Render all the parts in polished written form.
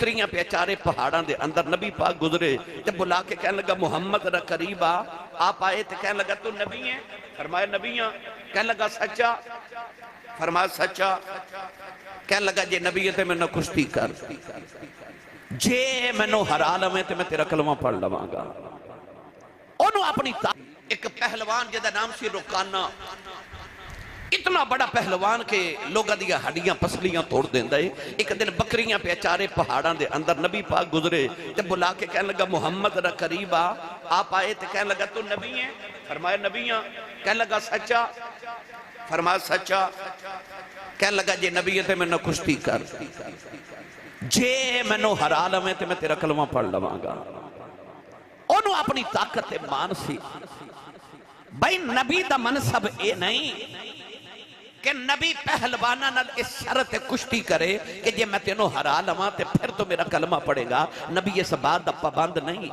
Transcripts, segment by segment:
بکریاں پہ چارے پہاڑاں دے اندر نبی پاک گزرے جب بلا کے کہنے لگا محمد را قریب آپ آئے تو کہنے لگا تو نبی ہیں؟ فرمایا نبی ہیں۔ کہنے لگا سچا؟ فرمایا سچا۔ کہنے لگا جے نبی ہے تو میں نہ کشتی کر، جے میں نو ہرا لمیں تو میں تیرا کلمہ پڑھ لواں گا۔ انہوں اپنی ایک پہلوان جدہ نام سی رکانہ، اتنا بڑا پہلوان کے لوگا دیا ہڈیاں پسلیاں توڑ دیں دے۔ ایک دن بکریاں پہ چارے پہاڑاں دے اندر نبی پاک گزرے جب بلا کے کہنے لگا محمد را قریب آپ آئے تو کہنے لگا تو نبی ہیں؟ فرمایا نبی ہیں۔ کہنے لگا سچا؟ فرمایا سچا۔ کہنے لگا جے نبی ہے تو میں نہ کشتی کر، جے میں نو ہرا لمیں تو میں تیرا کلمہ پڑھ لواں گا۔ انہوں اپنی طاقت مان سی بھائی نبی دا منصب اے نہیں کہ نبی پہلوانہ نال اس شرط کشتی کرے کہ جے میں تینوں ہرا لواں تے پھر تو میرا کلمہ پڑے گا۔ نبی اس بات دا پابند نہیں،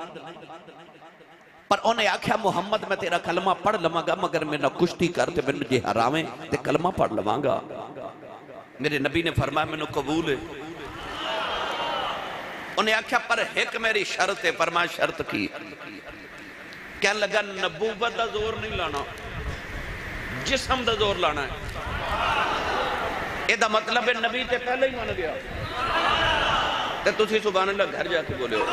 پر انہیں آکھیا محمد میں تیرا کلمہ پڑھ لواں گا مگر میں نہ کشتی کر تے میں جے ہراویں تے کلمہ پڑھ لواں گا۔ میرے نبی نے فرمایا میں نے قبول ہے۔ انہیں آکھیا پر ایک میری شرط ہے۔ فرمایا شرط کی؟ کہنے لگا نبوت دا زور نہیں لانا، جسم دا زور لانا ہے۔ یہ دا مطلب ہے نبی تے پہلے ہی مان گیا تے تسی سبحان اللہ گھر جا کے بولے ہو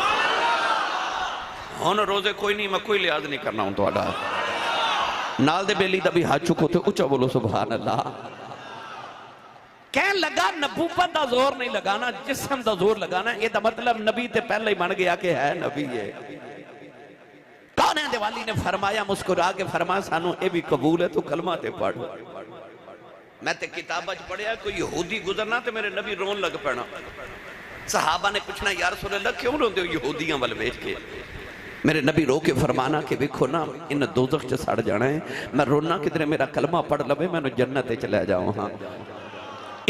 ہون روزے کوئی نہیں، میں کوئی لحاظ نہیں کرنا ہوں تو آڈا نال دے بیلی دا بھی ہاتھ چکو تے اچھا بولو سبحان اللہ۔ کہنے لگا نبوت دا زور نہیں لگانا، جسم دا زور لگانا۔ یہ دا مطلب نبی تے پہلے ہی مان گیا کہ ہے نبی ہے۔ کون ہے دیوالی نے فرمایا مسکرا کے فرمایا سانو اے بھی قبول ہے تو کلمہ تے پڑھ۔ میں تے کتابہ پڑھیا کوئی یہودی گزرنا تے میرے نبی رون لگ پڑنا۔ صحابہ نے پوچھنا یا رسول اللہ کیوں روندے ہو یہودیاں وال ویکھ کے؟ میرے نبی رو کے فرمانا کہ دیکھو نا ان دوزخ چ سڑ جانا ہے، میں رونا کدھر میرا کلمہ پڑھ لوے میں جنت چلے جاؤں۔ ہاں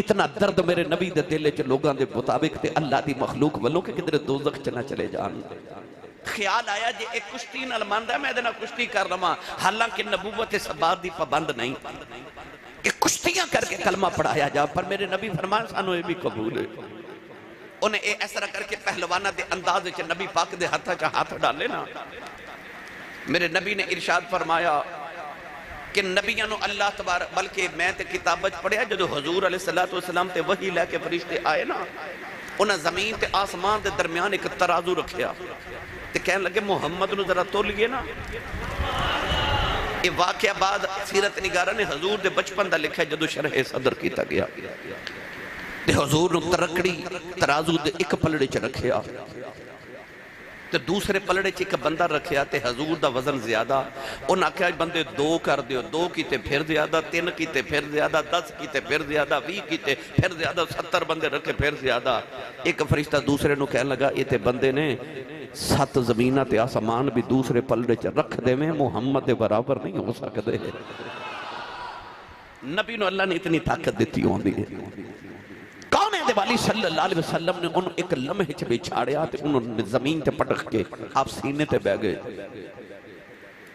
اتنا درد میرے نبی دے دل چ لوگاں دے مطابق تے اللہ دی مخلوق والوں کہ کدھر دوزخ چ نہ چلے جان۔ خیال آیا جے ایک کشتی نال ماندا ہے میں دینا کشتی کر لواں، حالانکہ نبوت اس بات دی پابند نہیں کہ کشتیاں کر کے کلمہ پڑھایا جا، پر میرے نبی فرمایا سانو یہ بھی قبول ہے۔ انہیں اے ایسا کر کے پہلوانہ دے انداز چ نبی پاک دے ہاتھا چا ہاتھ ڈالے نا۔ میرے نبی نے ارشاد فرمایا کہ نبیوں اللہ تبارک، بلکہ میں تے کتابت پڑھیا جدو حضور علیہ السلام تے وحی لے کے فرشتے آئے نا، انہیں زمین تے آسمان دے درمیان ایک ترازو رکھیا تے کہنے لگے محمد نو ذرا تولیے نا۔ یہ واقعہ بعد سیرت نگارہ نے حضور دے بچپن دا لکھا جدو شرح صدر کیتا گیا تے حضور نو ترکڑی ترازو دے ایک پلڑے چ رکھیا تے دوسرے پلڑے چ ایک بندہ رکھیا تے حضور دا وزن زیادہ، انہاں کہا بندے 2 کر دیو، 2 کیتے پھر زیادہ، 3 کیتے پھر زیادہ، 10 کیتے پھر زیادہ، 20 کیتے پھر زیادہ، 70 بندے رکھے پھر زیادہ۔ ایک فرشتہ دوسرے نو کہنے لگا یہ تے بندے نے 7 زمینہ تے آسمان بھی دوسرے پلڑے چ رکھ دے میں محمد دے برابر نہیں ہو سکتے۔ نبی نو اللہ نے اتنی طاقت دیتی ہوندی ہے۔ کون ہے دیوالی صلی اللہ علیہ وسلم نے انہوں ایک لمحے چھ بچھاڑیا تے انہوں نے زمین تے پٹک کے آپ سینے تے بہ گئے۔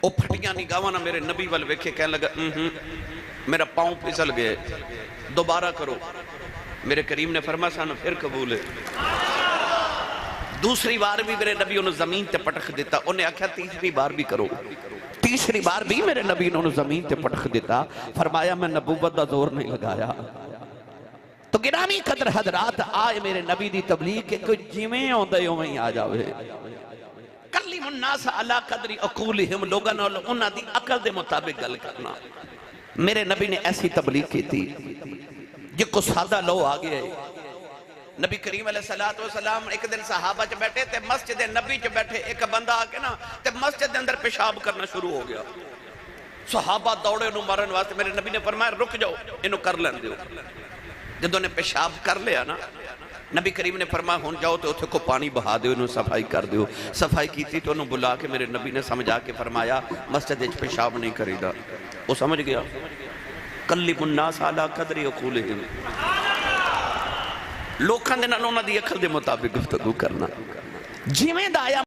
او پھٹیاں نگاوانا میرے نبی وال ویکھے کہنے لگا میرا پاؤں پھسل گئے، دوبارہ کرو۔ میرے کریم نے فرمایا سانو پھر قبول ہے۔ دوسری بار بھی میرے نبی انہوں زمین تے پٹک دیتا، انہیں آکھا تیسری بار بھی کرو۔ تیسری بار بھی میرے نبی انہوں زمین تے پٹک دیتا، فرمایا میں نبوت دا زور نہیں لگایا۔ تو گرامی قدر حضرات آئے میرے نبی دی تبلیغ کے کوئی جیویں ہوندے ہی آ جاوے۔ کلم الناس علی قدر عقولہم، لوگاں نے انہاں دی عقل دے مطابق گل کرنا۔ میرے نبی نے ایسی تبلیغ کی تھی جے کو سادہ لو آگے ہے۔ نبی کریم علیہ السلام ایک دن صحابہ چ بیٹھے تے مسجد نبی چ بیٹھے، ایک بندہ آ کے نا تے مسجد اندر پیشاب کرنا شروع ہو گیا۔ صحابہ دوڑے انہوں مارن واسطے، میرے نبی نے فرمایا رک جاؤ انہوں کر لین دیو۔ جدوں نے پیشاب کر لیا نا، نبی کریم نے فرمایا ہون جاؤ تو اتھے کو پانی بہا دیو، انہوں صفائی کر دیو۔ صفائی کی تھی تو انہوں بلا کے میرے نبی نے سمجھا کے فرمایا مسجد اچھ پیشاب نہیں کری دا۔ وہ سمجھ گیا کلم الناس علی قدر عقولہم، لوکاں دے نال انہاں دی عقل دے مطابق گفتگو کرنا۔ جیویں دا آیا